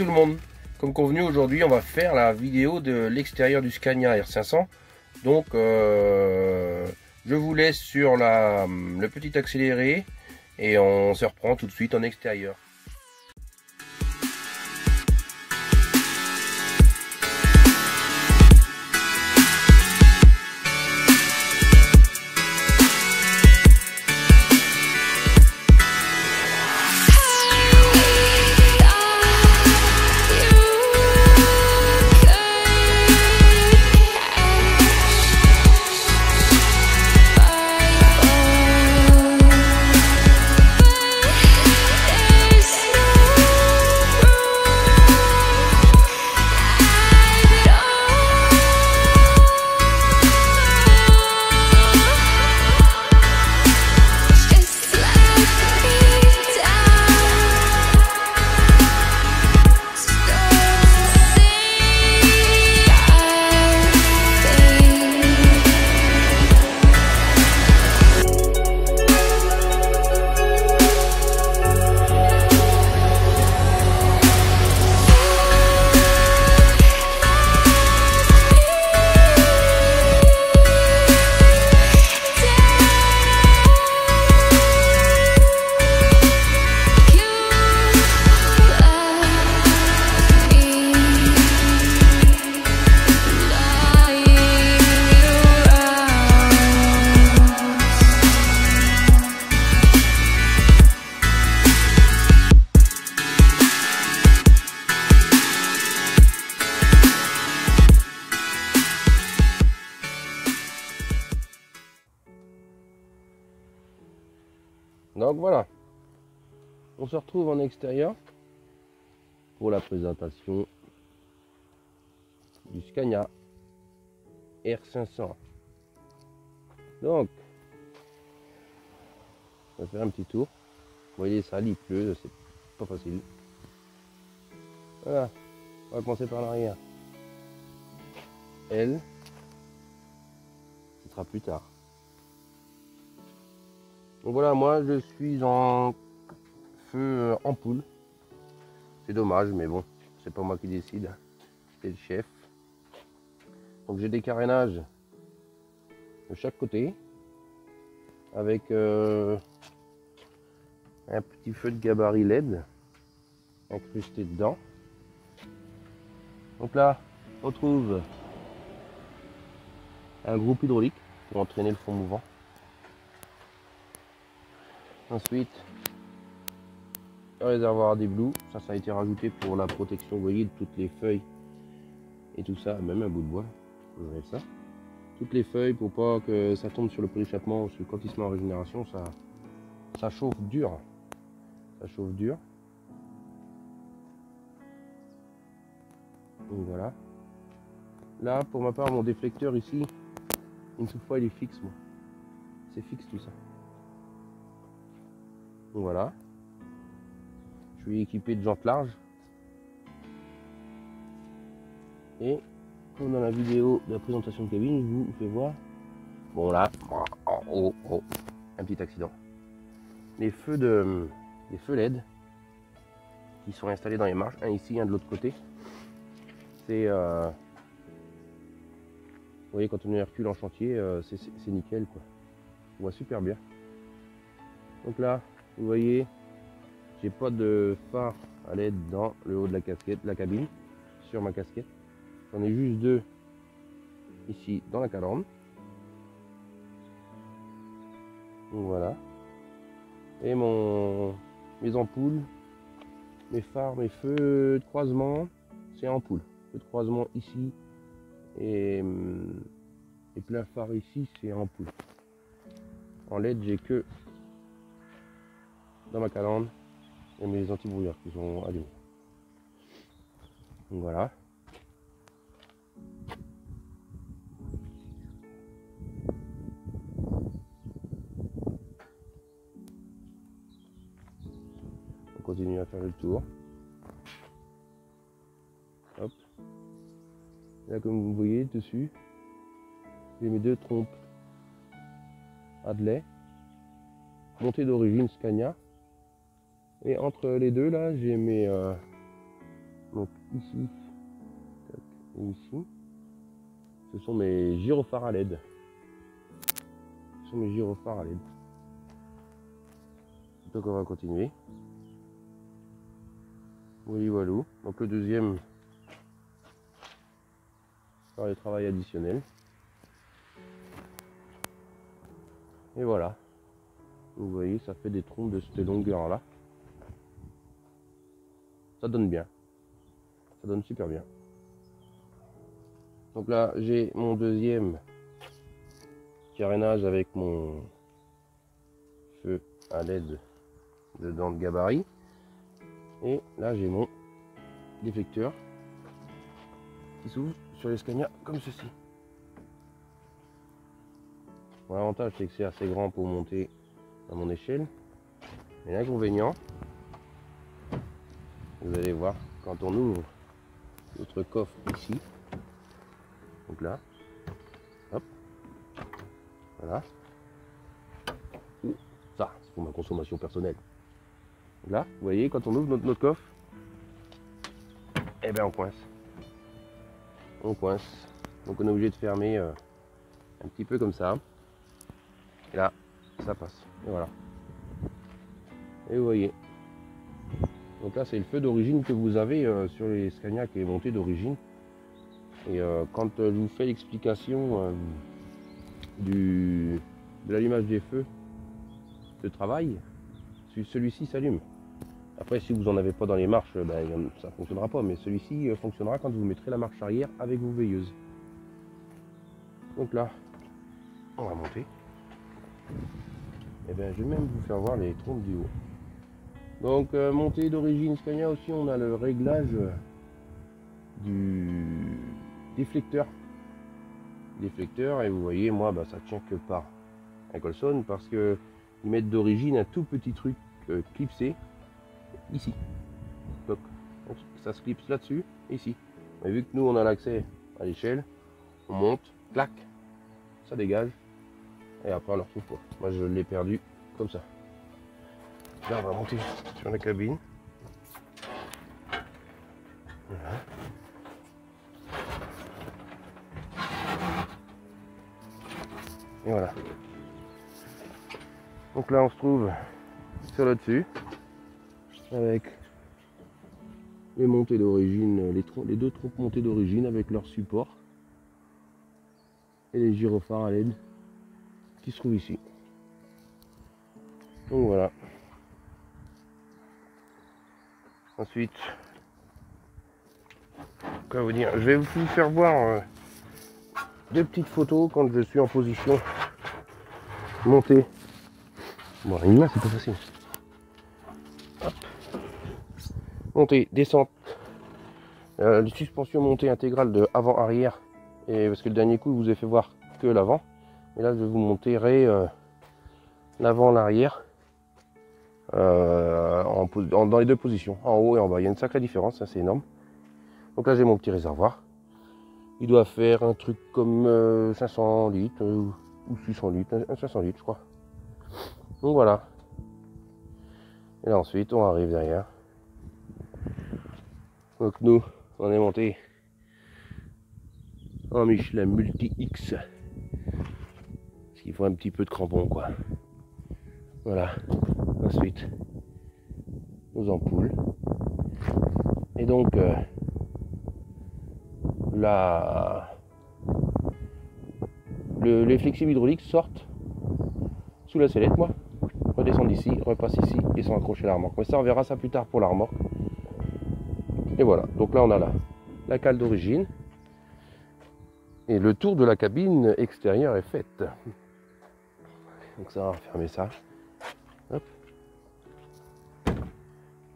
tout le monde. Comme convenu, aujourd'hui on va faire la vidéo de l'extérieur du Scania R500. Donc je vous laisse sur le petit accéléré et on se reprend tout de suite en extérieur. Donc voilà, on se retrouve en extérieur pour la présentation du Scania R500. Donc, on va faire un petit tour. Vous voyez ça, il pleut, c'est pas facile. Voilà, on va commencer par l'arrière. Elle, ce sera plus tard. Donc voilà, moi je suis en feu ampoule. C'est dommage, mais bon, c'est pas moi qui décide, c'est le chef. Donc j'ai des carénages de chaque côté avec un petit feu de gabarit LED incrusté dedans. Donc là, on trouve un groupe hydraulique pour entraîner le fond mouvant. Ensuite, le réservoir d'Igloo, ça a été rajouté pour la protection, vous voyez, de toutes les feuilles et tout ça, même un bout de bois, vous verrez ça. Toutes les feuilles pour pas que ça tombe sur le pot d'échappement, parce que quand il se met en régénération, ça chauffe dur. Ça chauffe dur. Donc voilà. Là, pour ma part, mon déflecteur ici, une fois il est fixe, moi. C'est fixe tout ça. Donc voilà, je suis équipé de jantes larges et comme dans la vidéo de la présentation de cabine, je vous fais voir, bon là, un petit accident, les feux LED qui sont installés dans les marches, un ici, un de l'autre côté, c'est, vous voyez, quand on est Hercule en chantier, c'est nickel quoi, on voit super bien. Donc là, vous voyez, j'ai pas de phare à LED dans le haut de la casquette, la cabine, sur ma casquette. J'en ai juste deux ici dans la calandre. Donc voilà. Et mes ampoules, mes phares, mes feux de croisement, c'est ampoule. Feu de croisement ici et plein phare ici, c'est ampoule. En LED, j'ai que dans ma calandre et mes anti-brouilleurs qui sont allumés. Donc voilà. On continue à faire le tour. Hop. Là, comme vous voyez dessus, j'ai mes deux trompes Hadley, montée d'origine Scania. Et entre les deux là, j'ai mon ici, tac, et ici. Ce sont mes gyrophares à LED. Ce sont mes gyrophares à LED. Donc on va continuer. Oui, voilà. Donc le deuxième, par les travail additionnels. Et voilà. Vous voyez, ça fait des trompes de cette longueur là. Ça donne bien. Ça donne super bien. Donc là, j'ai mon deuxième carénage avec mon feu à LED dedans de gabarit. Et là, j'ai mon déflecteur qui s'ouvre sur les Scania comme ceci. Bon, l'avantage, c'est que c'est assez grand pour monter à mon échelle. Et l'inconvénient, vous allez voir, quand on ouvre notre coffre ici, donc là, hop, voilà, ça, c'est pour ma consommation personnelle. Donc là, vous voyez, quand on ouvre notre coffre, eh bien on coince. On coince. Donc on est obligé de fermer un petit peu comme ça. Et là, ça passe. Et voilà. Et vous voyez. Donc là, c'est le feu d'origine que vous avez sur les Scania qui est monté d'origine. Et quand je vous fais l'explication de l'allumage des feux de travail, celui-ci s'allume. Après, si vous n'en avez pas dans les marches, ben, ça ne fonctionnera pas. Mais celui-ci fonctionnera quand vous mettrez la marche arrière avec vos veilleuses. Donc là, on va monter. Et bien, je vais même vous faire voir les trompes du haut. Donc, montée d'origine Scania aussi, on a le réglage du déflecteur. Et vous voyez, moi, ça tient que par un colson parce que ils mettent d'origine un tout petit truc clipsé ici. Donc, ça se clipse là-dessus, ici. Mais vu que nous, on a l'accès à l'échelle, on monte, clac, ça dégage. Et après, on le retrouve pas. Moi, je l'ai perdu comme ça. Là, on va monter sur la cabine. Voilà. Et voilà. Donc là, on se trouve sur le dessus avec les montées d'origine, les deux trompes montées d'origine avec leur support et les gyrophares à LED qui se trouvent ici. Donc voilà. Ensuite, quoi vous dire, je vais vous faire voir deux petites photos quand je suis en position montée. Bon, une main, c'est pas facile. Hop. Montée, descente, les suspensions montée intégrale de avant-arrière, et parce que le dernier coup, je vous ai fait voir que l'avant. Et là, je vais vous montrer l'avant, l'arrière, dans les deux positions, en haut et en bas. Il y a une sacrée différence, ça c'est énorme. Donc là, j'ai mon petit réservoir. Il doit faire un truc comme 500 litres ou 600 litres, 500 litres, je crois. Donc voilà. Et là ensuite, on arrive derrière. Donc nous, on est monté en Michelin Multi-X. Parce qu'il faut un petit peu de crampon, quoi. Voilà. Ensuite, nos ampoules. Et donc, les flexibles hydrauliques sortent sous la sellette, moi. Redescendent ici, repassent ici et sont accrochés à la remorque. Mais ça, on verra ça plus tard pour la remorque. Et voilà. Donc là, on a la cale d'origine. Et le tour de la cabine extérieure est fait. Donc ça va fermer ça. Hop.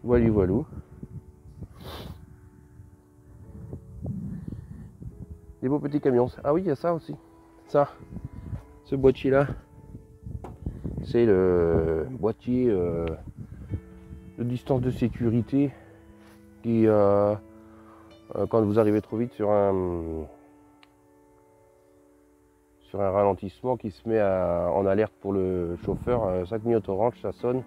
Voilà, voilà. Des beaux petits camions. Ah oui, il y a ça aussi. Ça, ce boîtier là, c'est le boîtier de distance de sécurité qui, quand vous arrivez trop vite sur un ralentissement, qui se met en alerte pour le chauffeur, 5 minutes orange, ça sonne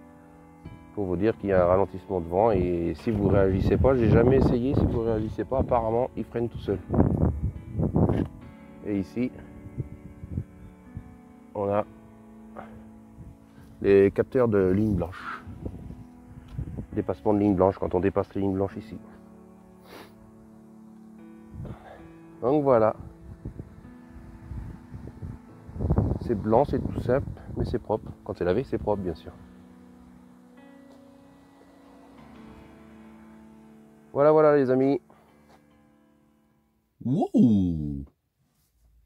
pour vous dire qu'il y a un ralentissement de vent. Et si vous réagissez pas, j'ai jamais essayé, si vous réagissez pas, apparemment il freine tout seul. Et ici, on a les capteurs de ligne blanche. Dépassement de ligne blanche quand on dépasse les lignes blanches ici. Donc voilà. C'est blanc, c'est tout simple, mais c'est propre. Quand c'est lavé, c'est propre, bien sûr. Voilà, voilà les amis. Wow!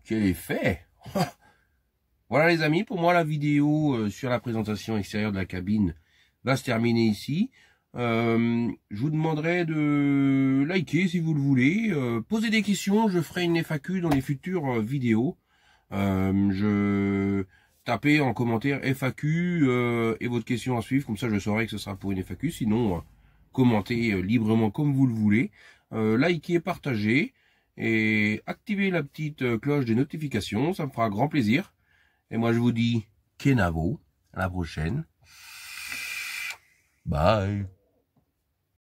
Quel effet! Voilà les amis, pour moi la vidéo sur la présentation extérieure de la cabine va se terminer ici. Je vous demanderai de liker si vous le voulez. Posez des questions, je ferai une FAQ dans les futures vidéos. Je tapez en commentaire FAQ et votre question à suivre, comme ça je saurai que ce sera pour une FAQ. Sinon, commentez librement comme vous le voulez. Likez, partagez et activez la petite cloche des notifications, ça me fera grand plaisir. Et moi je vous dis Kenavo, à la prochaine. Bye.